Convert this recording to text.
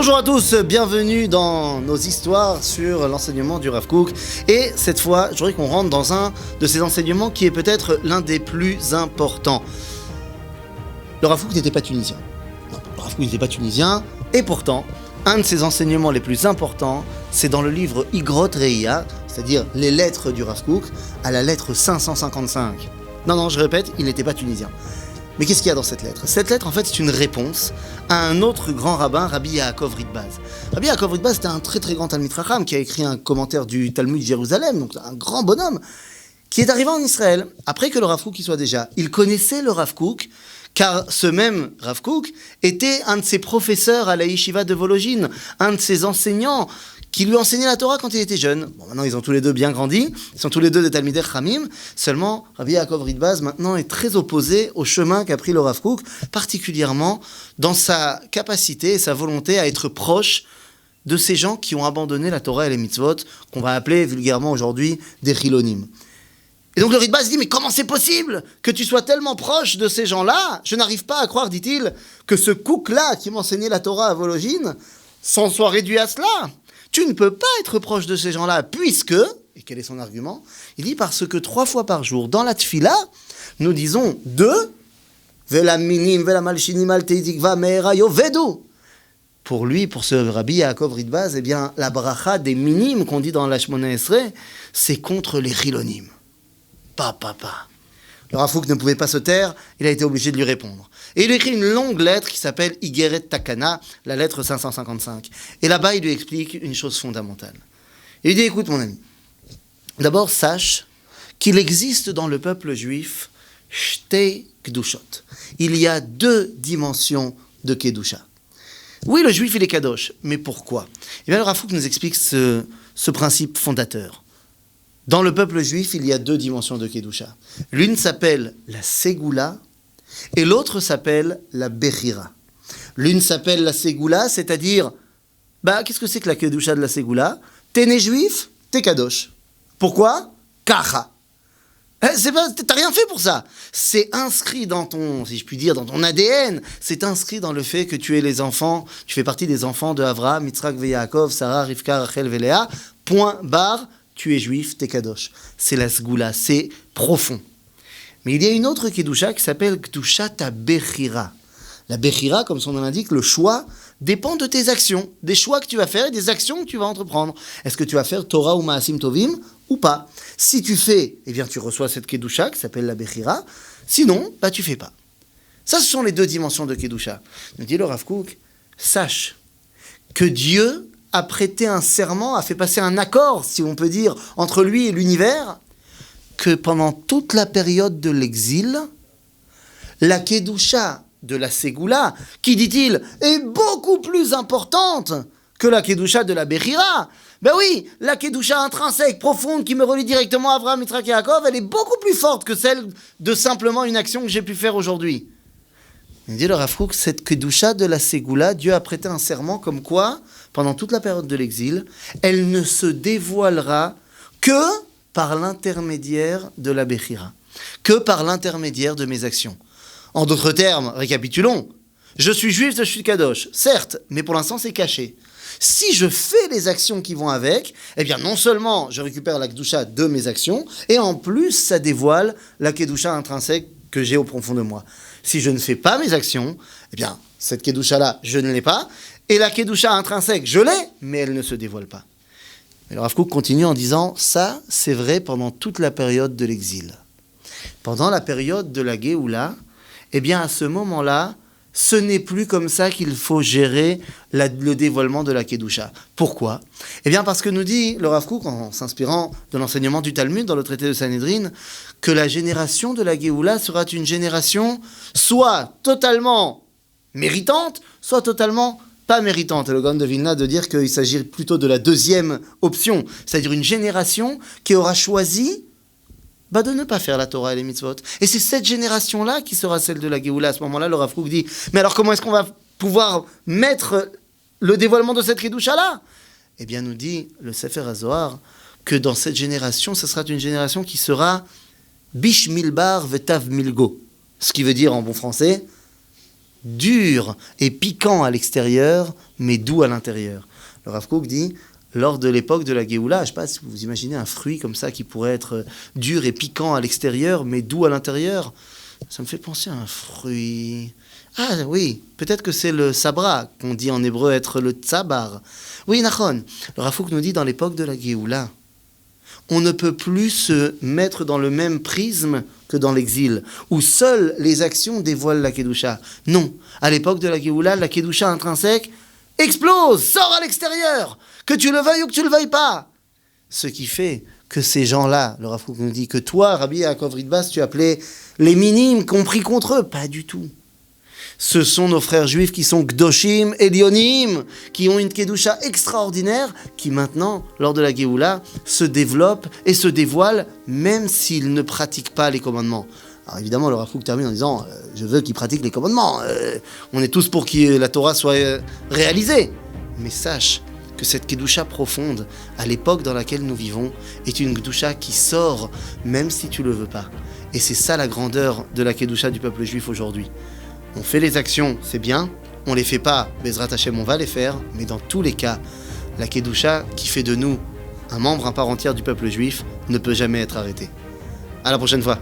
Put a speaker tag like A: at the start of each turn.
A: Bonjour à tous, bienvenue dans nos histoires sur l'enseignement du Rav Kook. Et cette fois, je voudrais qu'on rentre dans un de ces enseignements qui est peut-être l'un des plus importants. Le Rav Kook n'était pas tunisien. Non, le Rav Kook n'était pas tunisien. Et pourtant, un de ses enseignements les plus importants, c'est dans le livre Igrot Reia, c'est-à-dire les lettres du Rav Kook, à la lettre 555. Non, je répète, il n'était pas tunisien. Mais qu'est-ce qu'il y a dans cette lettre ? Cette lettre, en fait, c'est une réponse à un autre grand rabbin, Rabbi Yaakov Ritbaz. Rabbi Yaakov Ritbaz, c'était un très grand Talmid Chacham qui a écrit un commentaire du Talmud de Jérusalem, donc un grand bonhomme, qui est arrivé en Israël, après que le Rav Kook y soit déjà. Il connaissait le Rav Kook, car ce même Rav Kook était un de ses professeurs à la Yeshiva de Volojine, un de ses enseignants, qui lui enseignait la Torah quand il était jeune. Bon, maintenant, ils ont tous les deux bien grandi. Ils sont tous les deux des Talmidei Chachamim. Seulement, Rabbi Yaakov Ritbaz, maintenant, est très opposé au chemin qu'a pris le Rav Kook, particulièrement dans sa capacité et sa volonté à être proche de ces gens qui ont abandonné la Torah et les mitzvot, qu'on va appeler vulgairement aujourd'hui des chilonim. Et donc le Ritbaz dit, mais comment c'est possible que tu sois tellement proche de ces gens-là ? Je n'arrive pas à croire, dit-il, que ce Kook-là qui m'enseignait la Torah à Volojine s'en soit réduit à cela. Tu ne peux pas être proche de ces gens-là, puisque, et quel est son argument ? Il dit parce que 3 fois par jour, dans la tfila, nous disons 2, Vela minim, vela malchinim, al teitikva, me'erayo, vedu. Pour lui, pour ce Rabbi Yaakov Ritbaz, eh bien, la bracha des minim qu'on dit dans la Shmona Esrei, c'est contre les chilonim. Papa. Le Rav Kook ne pouvait pas se taire, il a été obligé de lui répondre. Et il lui écrit une longue lettre qui s'appelle Igeret Takana, la lettre 555. Et là-bas, il lui explique une chose fondamentale. Il lui dit, écoute mon ami, d'abord sache qu'il existe dans le peuple juif Shtei Kedushot. Il y a 2 dimensions de Kedusha. Oui, le juif, il est kadosh, mais pourquoi ? Eh bien, le Rav Kook nous explique ce principe fondateur. Dans le peuple juif, il y a 2 dimensions de Kedusha. L'une s'appelle la Ségoula et l'autre s'appelle la Bechira. L'une s'appelle la Ségoula, c'est-à-dire, qu'est-ce que c'est que la Kedusha de la Ségoula ? T'es né juif, t'es kadosh. Pourquoi ? Kacha. T'as rien fait pour ça. C'est inscrit dans ton, si je puis dire, dans ton ADN. C'est inscrit dans le fait que tu es les enfants, tu fais partie des enfants de Avraham, Yitzhak ve Yaakov, Sarah, Rivka, Rachel, Léa. Point barre. Tu es juif, t'es kadosh. C'est la sgoula, c'est profond. Mais il y a une autre kedusha qui s'appelle kedushat bechira. La bechira, comme son nom l'indique, le choix dépend de tes actions, des choix que tu vas faire et des actions que tu vas entreprendre. Est-ce que tu vas faire Torah ou Maasim Tovim ou pas ? Si tu fais, eh bien tu reçois cette kedusha qui s'appelle la bechira. Sinon, tu fais pas. Ça, ce sont les 2 dimensions de kedusha. Nous dit le Rav Kook, sache que Dieu a prêté un serment, a fait passer un accord, si on peut dire, entre lui et l'univers, que pendant toute la période de l'exil, la Kedusha de la Ségoula, qui, dit-il, est beaucoup plus importante que la Kedusha de la Bechira. Ben oui, la Kedusha intrinsèque, profonde, qui me relie directement à Avraham, Yitzhak et Yaakov, elle est beaucoup plus forte que celle de simplement une action que j'ai pu faire aujourd'hui. Il dit le Rav Kook, cette Kedusha de la Ségoula, Dieu a prêté un serment comme quoi, pendant toute la période de l'exil, elle ne se dévoilera que par l'intermédiaire de la Bechira, que par l'intermédiaire de mes actions. En d'autres termes, récapitulons, je suis juif, je suis kadosh, certes, mais pour l'instant c'est caché. Si je fais les actions qui vont avec, eh bien non seulement je récupère la Kedusha de mes actions, et en plus ça dévoile la Kedusha intrinsèque que j'ai au profond de moi. Si je ne fais pas mes actions, eh bien, cette Kedusha-là, je ne l'ai pas, et la Kedusha intrinsèque, je l'ai, mais elle ne se dévoile pas. Mais le Rav Kook continue en disant, ça, c'est vrai pendant toute la période de l'exil. Pendant la période de la Géoula, eh bien, à ce moment-là, ce n'est plus comme ça qu'il faut gérer le dévoilement de la Kedusha. Pourquoi ? Eh bien, parce que nous dit le Rav Kook, en s'inspirant de l'enseignement du Talmud dans le traité de Sanhédrin, que la génération de la Géoula sera une génération soit totalement méritante, soit totalement pas méritante. Et le Gaon de Vilna de dire qu'il s'agit plutôt de la 2e option, c'est-à-dire une génération qui aura choisi de ne pas faire la Torah et les mitzvot. Et c'est cette génération-là qui sera celle de la Géoula. À ce moment-là, le Rav Kook dit, mais alors comment est-ce qu'on va pouvoir mettre le dévoilement de cette Kedusha-là ? Eh bien, nous dit le Sefer HaZohar que dans cette génération, ce sera une génération qui sera Bish Milbar Vetav Milgo. Ce qui veut dire en bon français, dur et piquant à l'extérieur, mais doux à l'intérieur. Le Rav Kook dit, lors de l'époque de la Géoula, je ne sais pas si vous imaginez un fruit comme ça qui pourrait être dur et piquant à l'extérieur, mais doux à l'intérieur. Ça me fait penser à un fruit. Ah oui, peut-être que c'est le sabra, qu'on dit en hébreu être le tsabar. Oui, Nachon. Le Rav Kook nous dit, dans l'époque de la Géoula, on ne peut plus se mettre dans le même prisme que dans l'exil, où seules les actions dévoilent la Kedusha. Non, à l'époque de la Géoula, la Kedusha intrinsèque explose, sort à l'extérieur, que tu le veuilles ou que tu le veuilles pas. Ce qui fait que ces gens-là, le Rav Kook nous dit que toi, Rabbi Yaakov Ridbas, tu appelais les minimes compris contre eux. Pas du tout. Ce sont nos frères juifs qui sont Gdoshim et Lionim, qui ont une Kedusha extraordinaire, qui maintenant, lors de la Géoula, se développent et se dévoilent, même s'ils ne pratiquent pas les commandements. Alors évidemment, le Rav Kook termine en disant « Je veux qu'ils pratiquent les commandements. On est tous pour que la Torah soit réalisée. » Mais sache que cette Kedusha profonde, à l'époque dans laquelle nous vivons, est une Kedusha qui sort, même si tu ne le veux pas. Et c'est ça la grandeur de la Kedusha du peuple juif aujourd'hui. On fait les actions, c'est bien. On les fait pas, Bezrat Hashem, on va les faire. Mais dans tous les cas, la Kedusha qui fait de nous un membre à part entière du peuple juif ne peut jamais être arrêtée. À la prochaine fois.